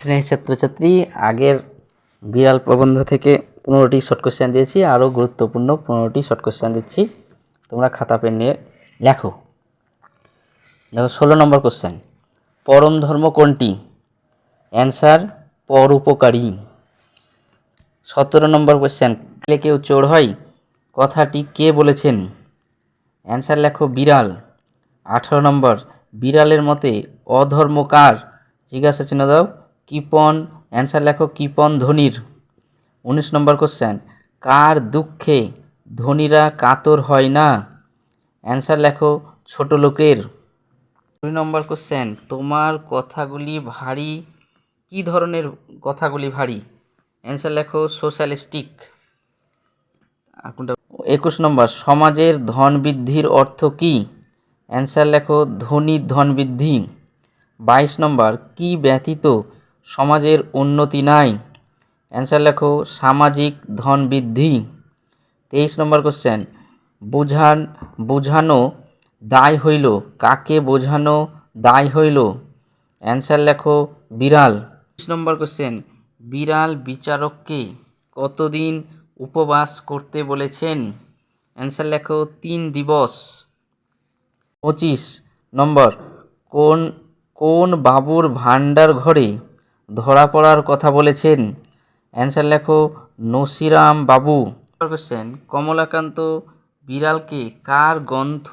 শ্রেণীর ছাত্রছাত্রী, আগের বিড়াল প্রবন্ধ থেকে 15টি শর্ট কোশ্চেন দিয়েছি, আরও গুরুত্বপূর্ণ 15টি শর্ট কোশ্চেন দিচ্ছি। তোমরা খাতা পেন নিয়ে লেখো। দেখো 16 নম্বর কোশ্চেন, পরম ধর্ম কোনটি? অ্যান্সার পরোপকারী। 17 নম্বর কোশ্চেন, খেলে কেউ চোর হয়, কথাটি কে বলেছেন? অ্যান্সার লেখো বিড়াল। 18 নম্বর, বিড়ালের মতে অধর্ম কার? জিজ্ঞাসা চিহ্ন দাও। কৃপণ। অ্যান্সার লেখো কৃপণ ধনীর। 19 নম্বর কোশ্চেন, কার দুঃখে ধনীরা কাতর হয় না? অ্যান্সার লেখো ছোট লোকের। 2 নম্বর কোশ্চেন, তোমার কথাগুলি ভারী, কী ধরনের কথাগুলি ভারী? অ্যান্সার লেখো সোশ্যালিস্টিক। 21 নম্বর, সমাজের ধন বৃদ্ধির অর্থ কী? অ্যান্সার লেখো ধনীর ধন বৃদ্ধি। 22 নম্বর, কি ব্যতীত সমাজের উন্নতি নাই? অ্যান্সার লেখো সামাজিক ধন বৃদ্ধি। 23 নম্বর কোশ্চেন, বুঝানো দায় হইল, কাকে বোঝানো দায় হইল? অ্যান্সার লেখো বিড়াল। 25 নম্বর কোশ্চেন, বিড়াল বিচারককে কতদিন উপবাস করতে বলেছেন? অ্যান্সার লেখো 3 দিবস। 25 নম্বর, কোন বাবুর ভাণ্ডার ঘরে ধরা পড়ার কথা বলেছেন? অ্যান্সার লেখো নসিরাম বাবু। কোশ্চেন, কমলাকান্ত বিড়ালকে কার গ্রন্থ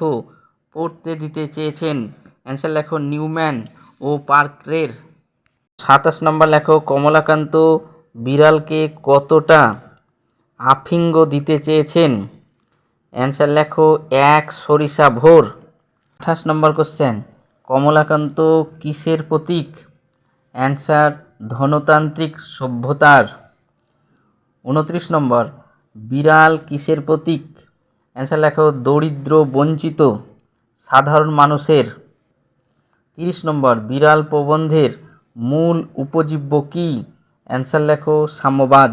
পড়তে দিতে চেয়েছেন? অ্যান্সার লেখো নিউম্যান ও পার্কারের। 27 নম্বর লেখো, কমলাকান্ত বিড়ালকে কতটা আফিঙ্গ দিতে চেয়েছেন? অ্যান্সার লেখো 1 সরিষা ভোর। 28 নম্বর কোশ্চেন, কমলাকান্ত কিসের প্রতীক? অ্যান্সার ধনতান্ত্রিক সভ্যতার। 29 নম্বর, বিড়াল কিসের প্রতীক? অ্যান্সার লেখো দরিদ্র বঞ্চিত সাধারণ মানুষের। 30 নম্বর, বিড়াল প্রবন্ধের মূল উপজীব্য কী? অ্যান্সার লেখো সাম্যবাদ।